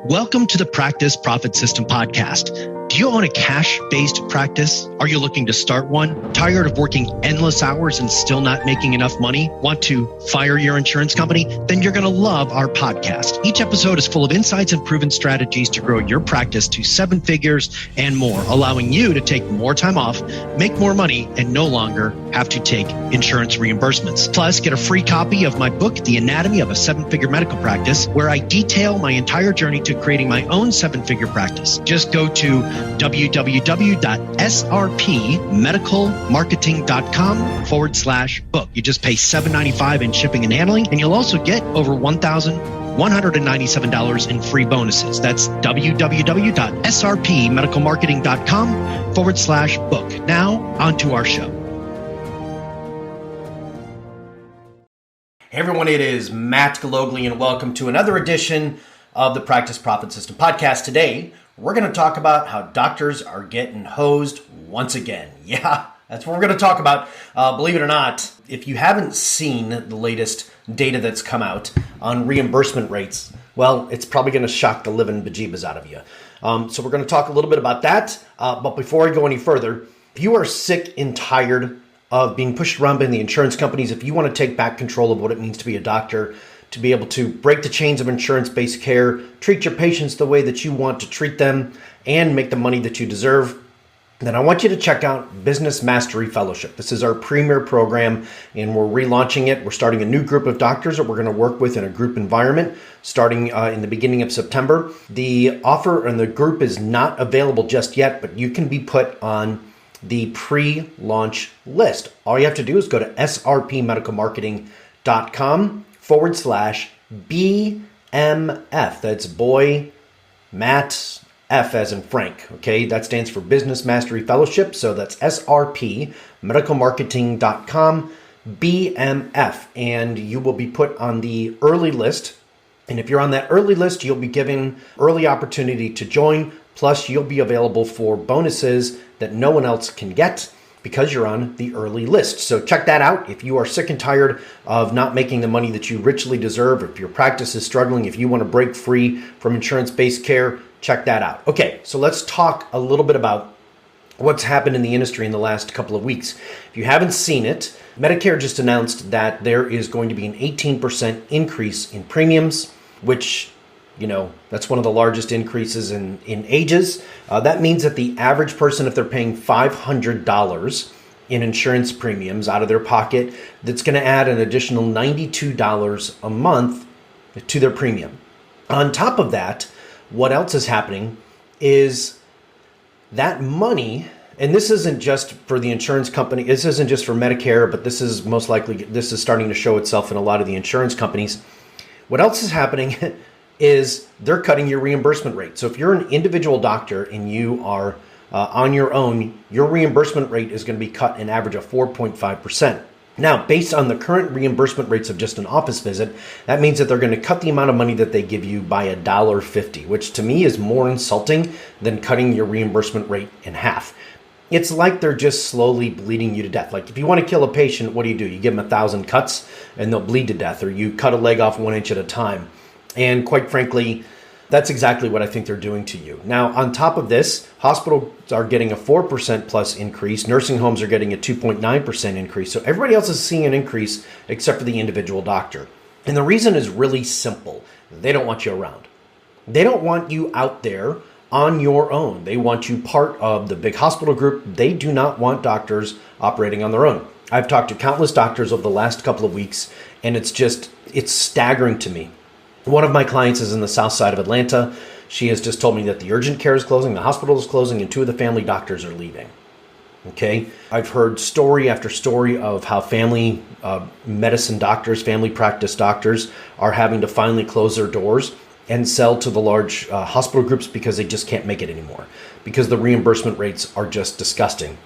Welcome to the Practice Profit System podcast. Do you own a cash-based practice? Are you looking to start one? Tired of working endless hours and still not making enough money? Want to fire your insurance company? Then you're going to love our podcast. Each episode is full of insights and proven strategies to grow your practice to 7 figures and more, allowing you to take more time off, make more money, and no longer have to take insurance reimbursements. Plus, get a free copy of my book, The Anatomy of a 7-Figure Medical Practice, where I detail my entire journey to creating my own 7-figure practice. Just go to www.srpmedicalmarketing.com/book. You just pay $7.95 in shipping and handling, and you'll also get over $1,197 in free bonuses. That's www.srpmedicalmarketing.com/book. Now, on to our show. Hey everyone, it is Matt Galogli, and welcome to another edition of the Practice Profit System podcast. Today, we're going to talk about how doctors are getting hosed once again. Yeah, that's what we're going to talk about. Believe it or not, if you haven't seen the latest data that's come out on reimbursement rates, well, it's probably going to shock the living bejeebas out of you. So we're going to talk a little bit about that. But before I go any further, if you are sick and tired of being pushed around by the insurance companies, if you want to take back control of what it means to be a doctor, to be able to break the chains of insurance-based care, treat your patients the way that you want to treat them, and make the money that you deserve, then I want you to check out Business Mastery Fellowship. This is our premier program, and we're relaunching it. We're starting a new group of doctors that we're going to work with in a group environment starting in the beginning of September. The offer and the group is not available just yet, but you can be put on the pre-launch list. All you have to do is go to srpmedicalmarketing.com/BMF. That's boy, Matt, F as in Frank. Okay, that stands for Business Mastery Fellowship. So that's srpmedicalmarketing.com/BMF. And you will be put on the early list. And if you're on that early list, you'll be given early opportunity to join. Plus, you'll be available for bonuses that no one else can get because you're on the early list. So check that out. If you are sick and tired of not making the money that you richly deserve, if your practice is struggling, if you want to break free from insurance-based care, check that out. Okay, so let's talk a little bit about what's happened in the industry in the last couple of weeks. If you haven't seen it, Medicare just announced that there is going to be an 18% increase in premiums, which, you know, that's one of the largest increases in ages. That means that the average person, if they're paying $500 in insurance premiums out of their pocket, that's going to add an additional $92 a month to their premium. On top of that, what else is happening is that money, and this isn't just for the insurance company, this isn't just for Medicare, but this is most likely, this is starting to show itself in a lot of the insurance companies. What else is happening is they're cutting your reimbursement rate. So if you're an individual doctor and you are on your own, your reimbursement rate is going to be cut an average of 4.5%. Now, based on the current reimbursement rates of just an office visit, that means that they're going to cut the amount of money that they give you by $1.50, which to me is more insulting than cutting your reimbursement rate in half. It's like they're just slowly bleeding you to death. Like if you want to kill a patient, what do? You give them 1,000 cuts and they'll bleed to death, or you cut a leg off 1 inch at a time. And quite frankly, that's exactly what I think they're doing to you. Now, on top of this, hospitals are getting a 4% plus increase. Nursing homes are getting a 2.9% increase. So everybody else is seeing an increase except for the individual doctor. And the reason is really simple. They don't want you around. They don't want you out there on your own. They want you part of the big hospital group. They do not want doctors operating on their own. I've talked to countless doctors over the last couple of weeks, and it's staggering to me. One of my clients is in the south side of Atlanta. She has just told me that the urgent care is closing, the hospital is closing, and 2 of the family doctors are leaving. Okay? I've heard story after story of how family medicine doctors, family practice doctors are having to finally close their doors and sell to the large hospital groups because they just can't make it anymore, because the reimbursement rates are just disgusting.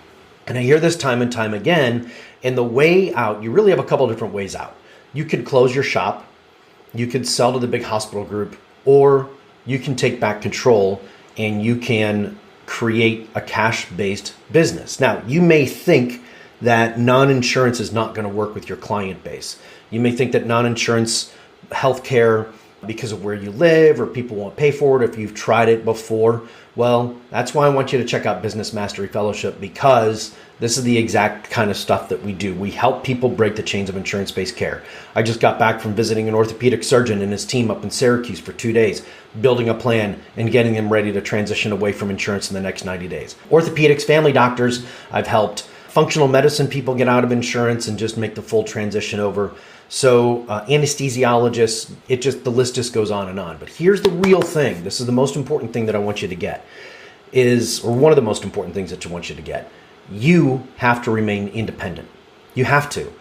And I hear this time and time again, and the way out, you really have a couple of different ways out. You could close your shop, you could sell to the big hospital group, or you can take back control and you can create a cash-based business. Now, you may think that non-insurance is not going to work with your client base. You may think that non-insurance healthcare because of where you live or people won't pay for it if you've tried it before. Well, that's why I want you to check out Business Mastery Fellowship, because this is the exact kind of stuff that we do. We help people break the chains of insurance-based care. I just got back from visiting an orthopedic surgeon and his team up in Syracuse for 2 days, building a plan and getting them ready to transition away from insurance in the next 90 days. Orthopedics, family doctors, I've helped functional medicine people get out of insurance and just make the full transition over. So anesthesiologists, the list just goes on and on. But here's the real thing. This is the most important thing that I want you to get, or one of the most important things that I want you to get. You have to remain independent. You have to.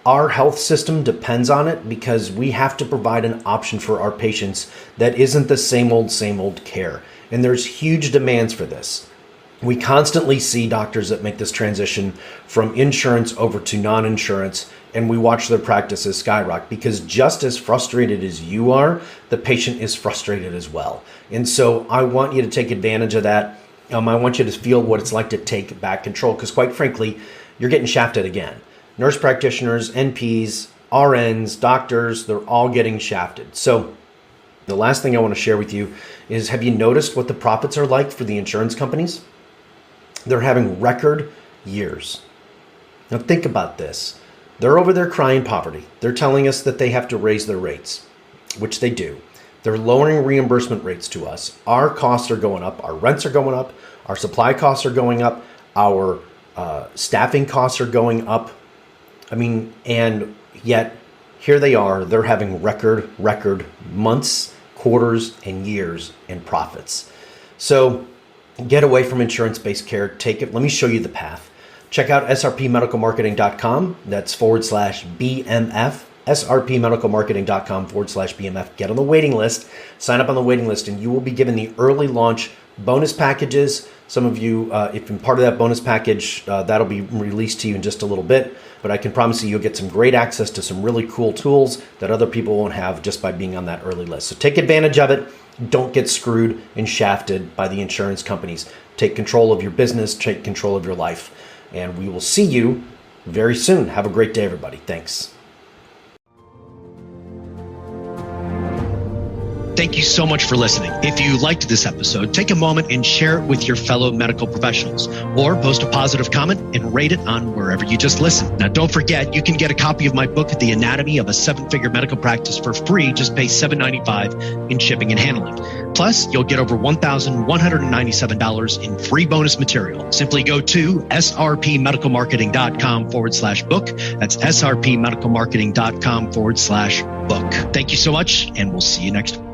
Our health system depends on it because we have to provide an option for our patients that isn't the same old care. And there's huge demands for this. We constantly see doctors that make this transition from insurance over to non-insurance, and we watch their practices skyrocket because just as frustrated as you are, the patient is frustrated as well. And so I want you to take advantage of that. I want you to feel what it's like to take back control because, quite frankly, you're getting shafted again. Nurse practitioners, NPs, RNs, doctors, they're all getting shafted. So the last thing I want to share with you is, have you noticed what the profits are like for the insurance companies? They're having record years. Now think about this. They're over there crying poverty. They're telling us that they have to raise their rates, which they do. They're lowering reimbursement rates to us. Our costs are going up. Our rents are going up. Our supply costs are going up. Our staffing costs are going up. And yet here they are. They're having record months, quarters, and years in profits. So get away from insurance-based care. Take it. Let me show you the path. Check out srpmedicalmarketing.com. That's /BMF. srpmedicalmarketing.com /BMF. Get on the waiting list. Sign up on the waiting list, and you will be given the early launch bonus packages. Some of you, if you're part of that bonus package, that'll be released to you in just a little bit. But I can promise you, you'll get some great access to some really cool tools that other people won't have just by being on that early list. So take advantage of it. Don't get screwed and shafted by the insurance companies. Take control of your business, take control of your life. And we will see you very soon. Have a great day, everybody. Thanks. Thank you so much for listening. If you liked this episode, take a moment and share it with your fellow medical professionals, or post a positive comment and rate it on wherever you just listened. Now, don't forget, you can get a copy of my book, The Anatomy of a Seven-Figure Medical Practice, for free. Just pay $7.95 in shipping and handling. Plus, you'll get over $1,197 in free bonus material. Simply go to srpmedicalmarketing.com /book. That's srpmedicalmarketing.com /book. Thank you so much, and we'll see you next week.